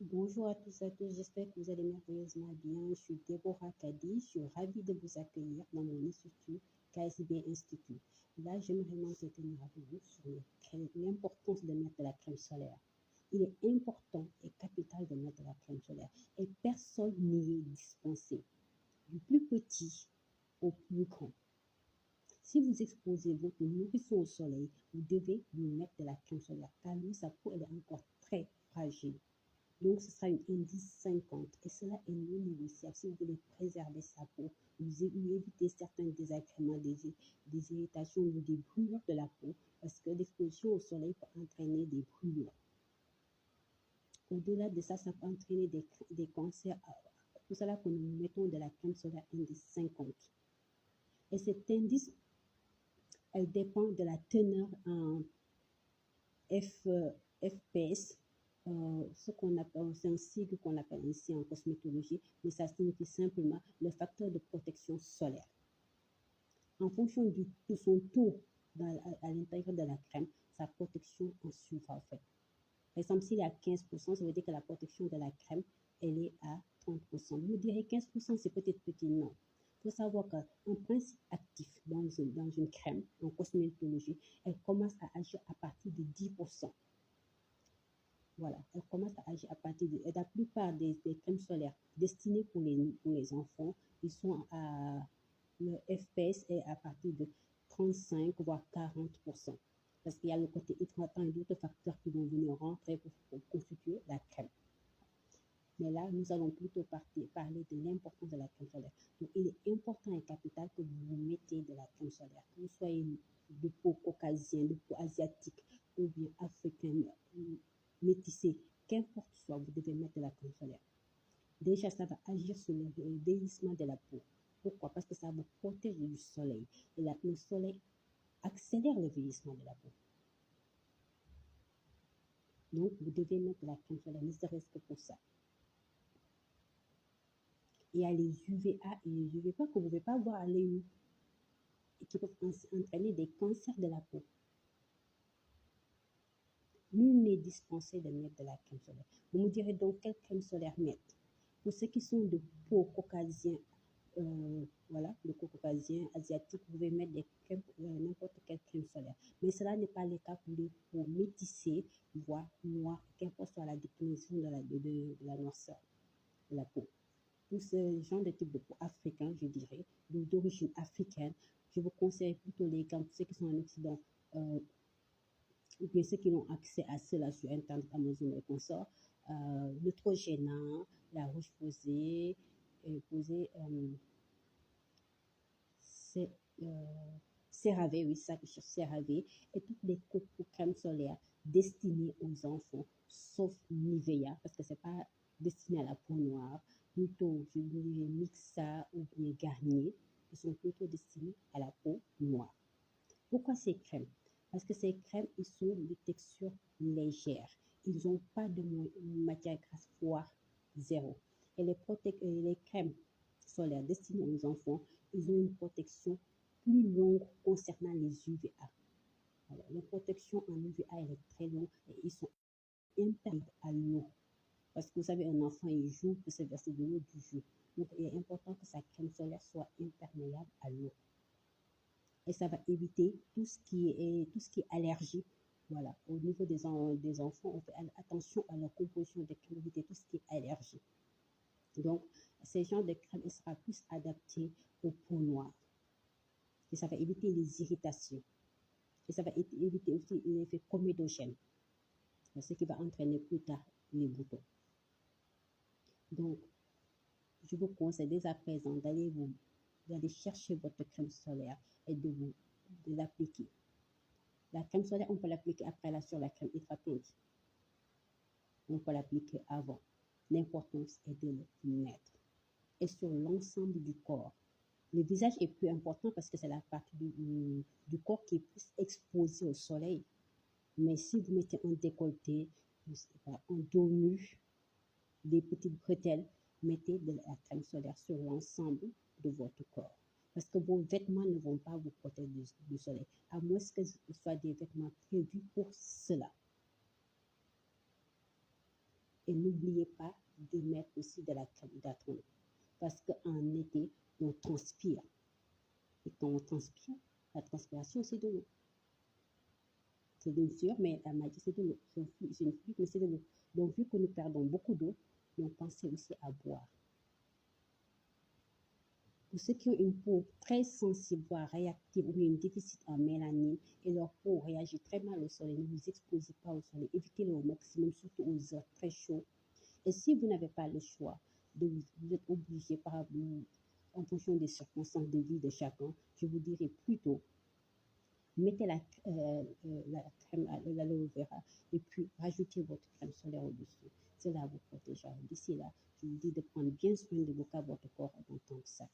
Bonjour à tous et à tous, j'espère que vous allez merveilleusement bien. Je suis Déborah Kadi, je suis ravie de vous accueillir dans mon institut KSB Institut. Là, j'aimerais m'entretenir avec vous sur l'importance de mettre de la crème solaire. Il est important et capital de mettre de la crème solaire et personne n'y est dispensé, du plus petit au plus grand. Si vous exposez votre nourrisson au soleil, vous devez lui mettre de la crème solaire car lui, sa peau elle est encore très fragile. Donc, ce sera une indice 50 et cela est non négociable. Si vous voulez préserver sa peau, vous évitez certains désagréments, des irritations ou des brûlures de la peau parce que l'exposition au soleil peut entraîner des brûlures. Au-delà de ça, ça peut entraîner des cancers. C'est pour cela que nous mettons de la crème solaire indice 50. Et cet indice, elle dépend de la teneur en FPS, c'est un sigle qu'on appelle ainsi en cosmétologie, mais ça signifie simplement le facteur de protection solaire. En fonction de son taux à l'intérieur de la crème, sa protection en suivra en fait. Par exemple, s'il est à 15%, ça veut dire que la protection de la crème, elle est à 30%. Vous direz 15%, c'est peut-être petit, non. Il faut savoir qu'un principe actif dans une crème, en cosmétologie, elle commence à agir à partir de 10%. Voilà, elle commence à agir à partir de... La plupart des crèmes solaires destinées pour les enfants, ils sont à... Le FPS est à partir de 35 voire 40%. Parce qu'il y a le côté hydratant et d'autres facteurs qui vont venir rentrer pour constituer la crème. Mais là, nous allons plutôt parler de l'importance de la crème solaire. Donc, il est important et capital que vous vous mettez de la crème solaire. Que vous soyez de peau caucasien, de peau asiatique ou bien africain, métissé, qu'importe soit, vous devez mettre de la crème solaire. Déjà, ça va agir sur le vieillissement de la peau. Pourquoi? Parce que ça vous protège du soleil. Et le soleil accélère le vieillissement de la peau. Donc, vous devez mettre de la crème solaire, ne serait-ce que pour ça. Il y a les UVA et les UVA que vous ne pouvez pas voir à l'œil nu et qui peuvent entraîner des cancers de la peau. Nul n'est dispensé de mettre de la crème solaire. Vous me direz donc quelle crème solaire mettre? Pour ceux qui sont de peau caucasien, voilà, le caucasien asiatique, vous pouvez mettre n'importe quelle crème solaire. Mais cela n'est pas le cas pour les peaux métissées, voire noires, qu'importe soit la déclinaison de la noirceur de la peau. Pour ce genre de type de peau africain, je dirais, d'origine africaine, je vous conseille plutôt les crèmes, ceux qui sont en Occident, ou bien ceux qui ont accès à cela sur Internet, Amazon et consorts, Neutrogena, la Roche-Posay, c'est CeraVe, oui, ça que je cherche, CeraVe, et toutes les crèmes solaires destinées aux enfants, sauf Nivea, parce que c'est pas destiné à la peau noire, plutôt, je dirais Mixa ou bien Garnier, qui sont plutôt destinés à la peau noire. Pourquoi ces crèmes? Parce que ces crèmes, ils sont de texture légère. Ils n'ont pas de matière grasse, voire zéro. Et les crèmes solaires destinées aux enfants, ils ont une protection plus longue concernant les UVA. Alors, la protection en UVA, elle est très longue et ils sont imperméables à l'eau. Parce que vous savez, un enfant, il joue pour se verser de l'eau du jus. Donc, il est important que sa crème solaire soit imperméable à l'eau. Et ça va éviter tout ce qui est allergie. Voilà. Au niveau des enfants, on fait attention à leur composition de crème, éviter tout ce qui est allergie. Donc, ces genres de crème, il sera plus adapté aux peaux noires. Et ça va éviter les irritations. Et ça va éviter aussi l'effet comédogène, ce qui va entraîner plus tard les boutons. Donc, je vous conseille dès à présent d'aller chercher votre crème solaire et de l'appliquer. La crème solaire, on peut l'appliquer après sur la crème hydratante. On peut l'appliquer avant. L'importance est de le mettre. Et sur l'ensemble du corps. Le visage est plus important parce que c'est la partie du corps qui est plus exposée au soleil. Mais si vous mettez un décolleté, un dos nu, des petites bretelles, mettez de la crème solaire sur l'ensemble de votre corps. Parce que vos vêtements ne vont pas vous protéger du soleil, à moins que ce soit des vêtements prévus pour cela. Et n'oubliez pas de mettre aussi de la crème hydratante. Parce qu'en été, on transpire. Et quand on transpire, la transpiration, c'est de l'eau. C'est de l'eau sûre, mais la magie, c'est de l'eau. C'est une fluide, mais c'est de l'eau. Donc, vu que nous perdons beaucoup d'eau, donc pensez aussi à boire. Pour ceux qui ont une peau très sensible, voire réactive, ou bien un déficit en mélanine, et leur peau réagit très mal au soleil, ne vous exposez pas au soleil. Évitez-le au maximum, surtout aux heures très chaudes. Et si vous n'avez pas le choix, vous êtes obligé en fonction des circonstances de vie de chacun, je vous dirais plutôt, mettez la crème, l'aloe vera, et puis rajoutez votre crème solaire au-dessus. Cela vous protégera. D'ici là, je vous dis de prendre bien soin de votre corps en tant que sacré.